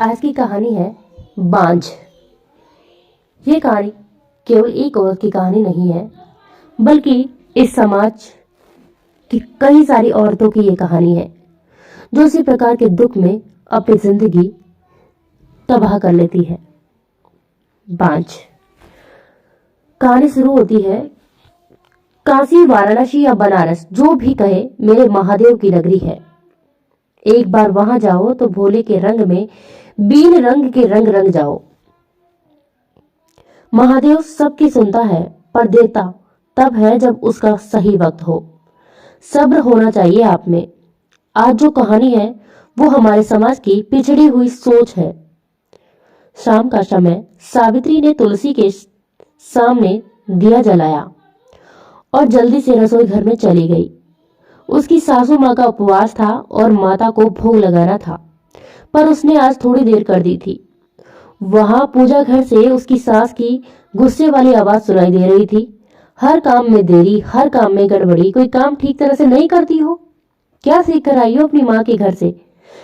आज की कहानी है बांझ। ये कहानी केवल एक औरत की कहानी नहीं है, बल्कि इस समाज की कई सारी औरतों की ये कहानी है जो इसी प्रकार के दुख में अपनी जिंदगी तबाह कर लेती है। बांझ कहानी शुरू होती है, काशी, वाराणसी या बनारस जो भी कहे, मेरे महादेव की नगरी है। एक बार वहां जाओ तो भोले के रंग में बीन रंग के रंग रंग जाओ। महादेव सबकी सुनता है, पर देता तब है जब उसका सही वक्त हो। सब्र होना चाहिए आप में। आज जो कहानी है वो हमारे समाज की पिछड़ी हुई सोच है। शाम का समय सावित्री ने तुलसी के सामने दिया जलाया और जल्दी से रसोई घर में चली गई। उसकी सासू माँ का उपवास था और माता को भोग लगाना था, पर उसने आज थोड़ी देर कर दी थी। वहां पूजा घर से उसकी सास की गुस्से वाली आवाज सुनाई दे रही थी। हर काम में देरी, हर काम में गड़बड़ी, कोई काम ठीक तरह से नहीं करती हो। क्या सीख कर आई हो अपनी माँ के घर से?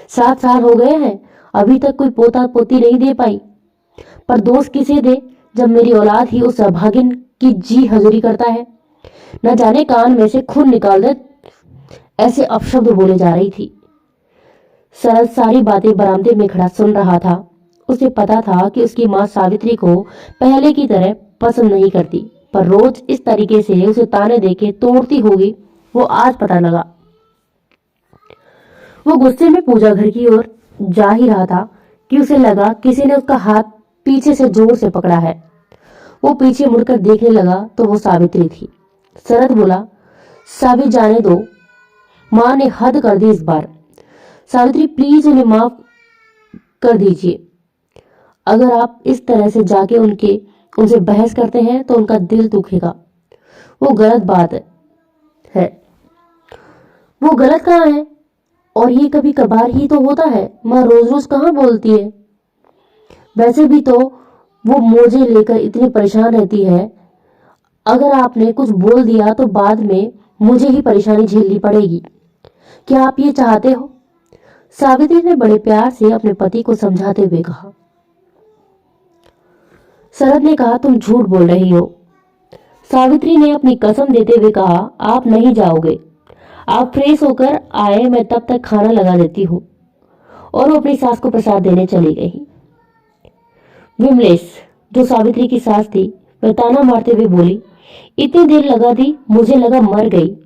7 साल हो गए हैं, अभी तक कोई पोता पोती नहीं दे पाई। पर दोष किसे दे जब मेरी औलाद ही उस अभागिन की जी हजूरी करता है। न जाने कान में से खून निकाल दे, ऐसे अपशब्द बोले जा रही थी। शरद सारी बातें बरामदे में खड़ा सुन रहा था। उसे पता था कि उसकी माँ सावित्री को पहले की तरह पसंद नहीं करती, पर रोज इस तरीके से उसे ताने देके तोड़ती होगी, वो आज पता लगा। वो गुस्से में पूजा घर की ओर जा ही रहा था कि उसे लगा किसी ने उसका हाथ पीछे से जोर से पकड़ा है। वो पीछे मुड़कर देखने लगा तो वो सावित्री थी। शरद बोला, सावी जाने दो, माँ ने हद कर दी इस बार। सावित्री प्लीज उन्हें माफ कर दीजिए। अगर आप इस तरह से जाके उनसे बहस करते हैं तो उनका दिल दुखेगा। वो गलत बात है। वो गलत कहाँ है? और ये कभी कभार ही तो होता है, माँ रोज रोज कहाँ बोलती है। वैसे भी तो वो मोजे लेकर इतनी परेशान रहती है। अगर आपने कुछ बोल दिया तो बाद में मुझे ही परेशानी झेलनी पड़ेगी। क्या आप ये चाहते हो? सावित्री ने बड़े प्यार से अपने पति को समझाते हुए कहा। शरद ने कहा, तुम झूठ बोल रही हो। सावित्री ने अपनी कसम देते हुए कहा, आप नहीं जाओगे। आप फ्रेश होकर आए, मैं तब तक खाना लगा देती हूँ। और वो अपनी सास को प्रसाद देने चली गई। विमलेश, जो सावित्री की सास थी, वह ताना मारते हुए बोली, इतनी देर लगा दी, मुझे लगा मर गई।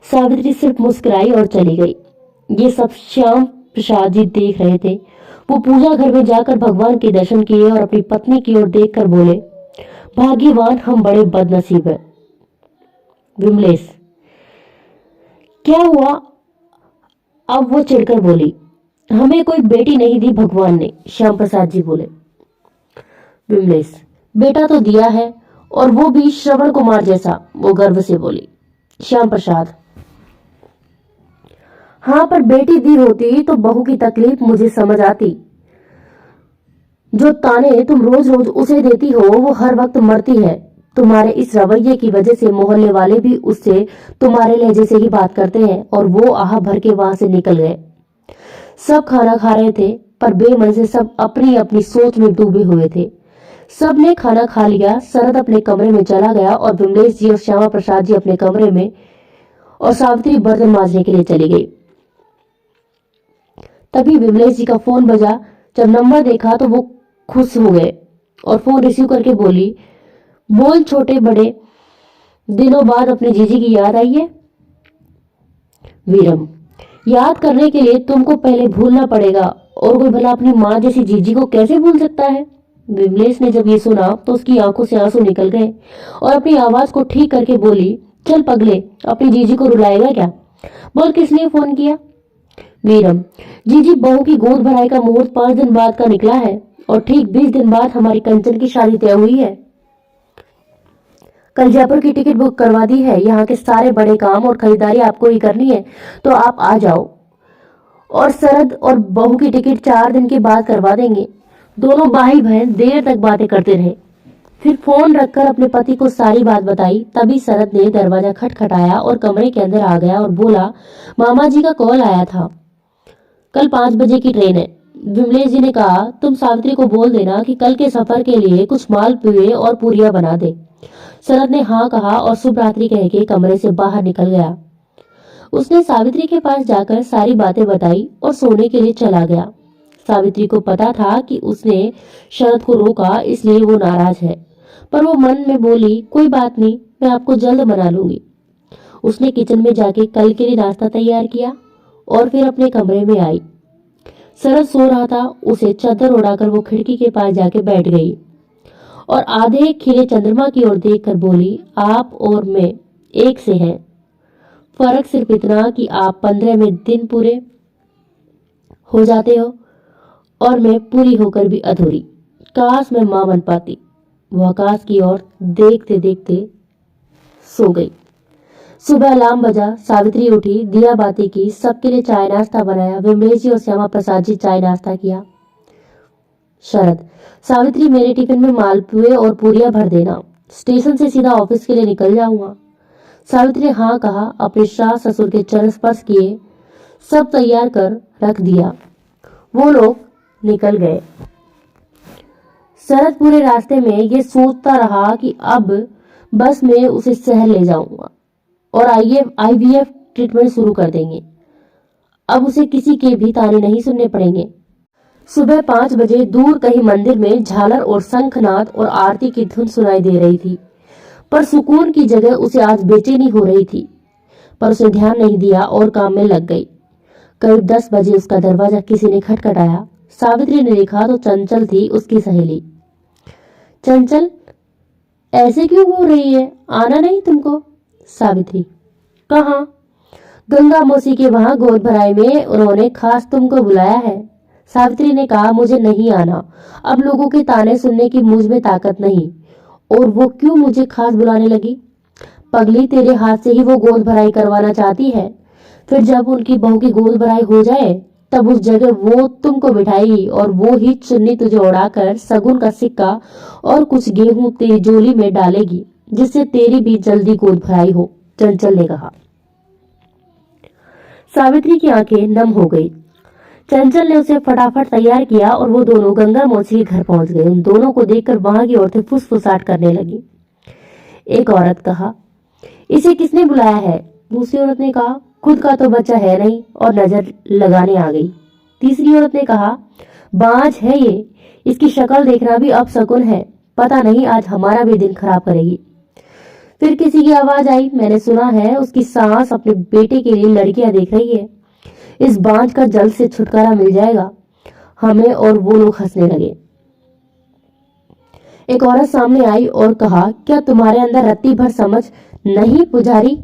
सावित्री सिर्फ मुस्कुराई और चली गई। ये सब श्याम प्रसाद जी देख रहे थे। वो पूजा घर में जाकर भगवान के दर्शन किए और अपनी पत्नी की ओर देखकर बोले, भाग्यवान हम बड़े बदनसीब हैं। विमलेश, क्या हुआ? अब वो चिढ़कर बोली, हमें कोई बेटी नहीं दी भगवान ने। श्याम प्रसाद जी बोले। विमलेश, बेटा तो दिया है, और वो भी श्रवण कुमार जैसा। वो गर्व से बोली। श्याम प्रसाद, हाँ, पर बेटी दी होती तो बहू की तकलीफ मुझे समझ आती। जो ताने तुम रोज रोज उसे देती हो वो हर वक्त मरती है। तुम्हारे इस रवैये की वजह से मोहल्ले वाले भी उससे तुम्हारे लहजे से ही बात करते हैं, और वो आह भर के वहां से निकल गए। सब खाना खा रहे थे, पर बेमन से सब अपनी अपनी सोच में डूबे हुए थे। सब ने खाना खा लिया। शरद अपने कमरे में चला गया और विमलेश जी और श्यामा प्रसाद जी अपने कमरे में, और सावित्री बर्तन मांजने के लिए चली गई। तभी विमलेश जी का फोन बजा। जब नंबर देखा तो वो खुश हो गए और फोन रिसीव करके बोली, बोल छोटे, बड़े दिनों बाद अपने जीजी की याद आई है। वीरम, याद करने के लिए तुमको पहले भूलना पड़ेगा, और कोई भला अपनी माँ जैसी जीजी को कैसे भूल सकता है। विमलेश ने जब ये सुना तो उसकी आंखों से आंसू निकल गए और अपनी आवाज को ठीक करके बोली, चल पगले, अपनी जीजी को रुलाएगा क्या? बोल, किस लिए फोन किया? वीरम, जीजी बहू की गोद भराई का मुहूर्त 5 दिन बाद का निकला है, और ठीक 20 दिन बाद हमारी कंचन की शादी तय हुई है। कल जयपुर की टिकट बुक करवा दी है। यहाँ के सारे बड़े काम और खरीदारी आपको ही करनी है, तो आप आ जाओ। और शरद और बहू की टिकट 4 दिन के बाद करवा देंगे। दोनों भाई बहन देर तक बातें करते रहे। फिर फोन रखकर अपने पति को सारी बात बताई। तभी शरद ने दरवाजा खटखटाया और कमरे के अंदर आ गया और बोला, मामा जी का कॉल आया था, कल 5 बजे की ट्रेन है, विमलेश जी ने कहा, तुम सावित्री को बोल देना कि कल के सफर के लिए कुछ मालपुए और पूरियां बना दे। शरद ने हाँ कहा और शुभ रात्रि कह के कमरे से बाहर निकल गया। उसने सावित्री के पास जाकर सारी बातें बताई और सोने के लिए चला गया। सावित्री को पता था कि उसने शरद को रोका, इसलिए वो नाराज है, पर वो मन में बोली, कोई बात नहीं, मैं आपको जल्द मना लूंगी। उसने किचन में जाके कल के लिए नाश्ता तैयार किया और फिर अपने कमरे में आई। शरद सो रहा था, उसे चादर उड़ाकर वो खिड़की के पास जाके बैठ गई और आधे खिले चंद्रमा की ओर देखकर बोली, आप और मैं एक से हैं, फर्क सिर्फ इतना कि आप 15 में दिन पूरे हो जाते हो और मैं पूरी होकर भी अधूरी। काश मैं मां बन पाती। वो आकाश की ओर देखते देखते सो गई। सुबह अलार्म बजा, सावित्री उठी, दिया बाती की, सबके लिए चाय नाश्ता बनाया। विमलेश जी और श्यामा प्रसाद जी चाय नाश्ता किया। शरद, सावित्री मेरे टिफिन में मालपुए और पूरियां भर देना, स्टेशन से सीधा ऑफिस के लिए निकल जाऊंगा। सावित्री ने हाँ कहा, अपने सास ससुर के चरण स्पर्श किए, सब तैयार कर रख दिया। वो लोग निकल गए। शरद पूरे रास्ते में ये सोचता रहा कि अब बस में उसे शहर ले जाऊंगा और IVF ट्रीटमेंट शुरू कर देंगे। अब उसे किसी के भी ताने नहीं सुनने पड़ेंगे। सुबह 5 बजे दूर कहीं मंदिर में झालर और शंखनाद और आरती की धुन सुनाई दे रही थी, पर सुकून की जगह उसे आज बेचैनी हो रही थी। पर उसे ध्यान नहीं दिया और काम में लग गई। करीब 10 बजे उसका दरवाजा किसी ने खटखटाया। सावित्री ने देखा तो चंचल थी, उसकी सहेली। चंचल, ऐसे क्यों बोल रही है, आना नहीं तुमको? सावित्री, कहाँ? गंगा मौसी के वहां गोद भराई में उन्होंने खास तुमको बुलाया है। सावित्री ने कहा, मुझे नहीं आना, अब लोगों के ताने सुनने की मुझ में ताकत नहीं। और वो क्यों मुझे खास बुलाने लगी? पगली, तेरे हाथ से ही वो गोद भराई करवाना चाहती है, फिर जब उनकी बहू की गोद भराई हो जाए तब उस जगह वो तुमको बिठाएगी और वो ही चुन्नी तुझे उड़ाकर सगुन का सिक्का और कुछ गेहूं तेरी झोली में डालेगी, जिससे तेरी भी जल्दी गोद भराई हो। चंचल ने कहा। सावित्री की आंखें नम हो गई। चंचल ने उसे फटाफट तैयार किया और वो दोनों गंगा मौसी के घर पहुंच गए। उन दोनों को देखकर वहां की औरतें फुसफुसाहट करने लगी। एक औरत कहा, इसे किसने बुलाया है? दूसरी औरत ने कहा, खुद का तो बच्चा है नहीं और नजर लगाने आ गई। तीसरी औरत ने कहा, बाज है ये, इसकी शक्ल देखना भी अपशकुन है, पता नहीं आज हमारा भी दिन खराब करेगी। फिर किसी की आवाज आई, मैंने सुना है उसकी सास अपने बेटे के लिए लड़कियां देख रही है, इस बांझ का जल्द से छुटकारा मिल जाएगा हमें। और वो लोग हंसने लगे। एक औरत सामने आई और कहा, क्या तुम्हारे अंदर रत्ती भर समझ नहीं? पुजारी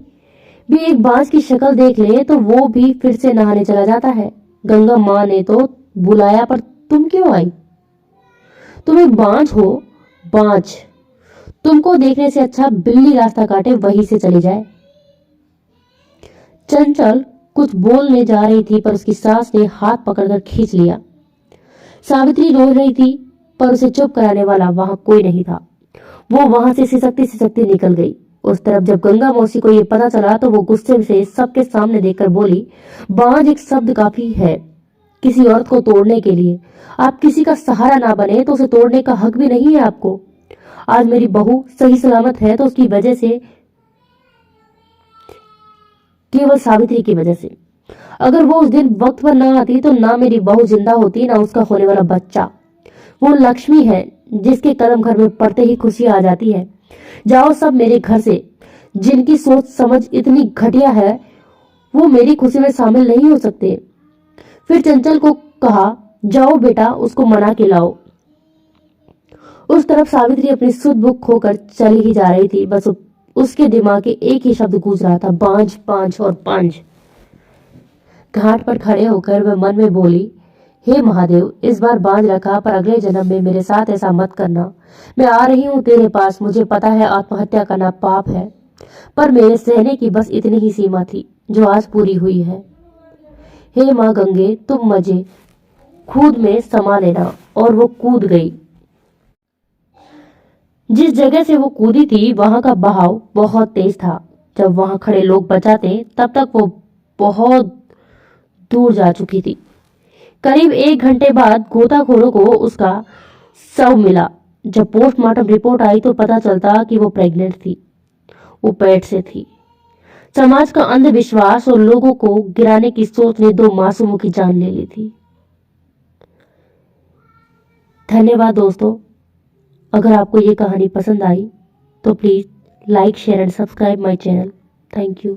भी एक बांझ की शक्ल देख ले तो वो भी फिर से नहाने चला जाता है। गंगा माँ ने तो बुलाया, पर तुम क्यों आई? तुम एक बांझ हो। बांझ, तुमको देखने से अच्छा बिल्ली रास्ता काटे वहीं से चली जाए। चंचल कुछ बोलने जा रही थी, पर उसकी सास ने हाथ पकड़कर खींच लिया। सावित्री रो रही थी, पर उसे चुप कराने वाला वहां कोई नहीं था। वो वहां से सिसकती निकल गई। उस तरफ जब गंगा मौसी को ये पता चला तो वो गुस्से से सबके सामने देखकर बोली, बांझ एक शब्द काफी है किसी औरत को तोड़ने के लिए। आप किसी का सहारा ना बने तो उसे तोड़ने का हक भी नहीं है आपको। आज मेरी बहू सही सलामत है तो उसकी वजह से, केवल सावित्री की वजह से। अगर वो उस दिन वक्त पर ना आती तो ना मेरी बहू जिंदा होती, ना उसका होने वाला बच्चा। वो लक्ष्मी है जिसके कदम घर में पड़ते ही खुशी आ जाती है। जाओ सब मेरे घर से। जिनकी सोच समझ इतनी घटिया है वो मेरी खुशी में शामिल नहीं हो सकते। फिर चंचल को कहा, जाओ बेटा उसको मना के लाओ। उस तरफ सावित्री अपनी सुध बुक खोकर चली ही जा रही थी। बस उसके दिमाग के एक ही शब्द गूंज रहा था, बांझ बांझ और बांझ। घाट पर खड़े होकर वह मन में बोली, हे महादेव, इस बार बांझ रखा, पर अगले जन्म में मेरे साथ ऐसा मत करना। मैं आ रही हूँ तेरे पास। मुझे पता है आत्महत्या करना पाप है, पर मेरे सहने की बस इतनी ही सीमा थी जो आज पूरी हुई है। हे माँ गंगे, तुम मुझे खुद में समा लेना। और वो कूद गई। जिस जगह से वो कूदी थी वहां का बहाव बहुत तेज था। जब वहां खड़े लोग बचाते तब तक वो बहुत दूर जा चुकी थी। करीब 1 घंटे बाद गोताखोरों को उसका शव मिला। जब पोस्टमार्टम रिपोर्ट आई तो पता चलता कि वो प्रेग्नेंट थी, वो पेट से थी। समाज का अंधविश्वास और लोगों को गिराने की सोच ने 2 मासूमों की जान ले ली थी। धन्यवाद दोस्तों। अगर आपको ये कहानी पसंद आई तो please like, share and subscribe my channel. Thank you.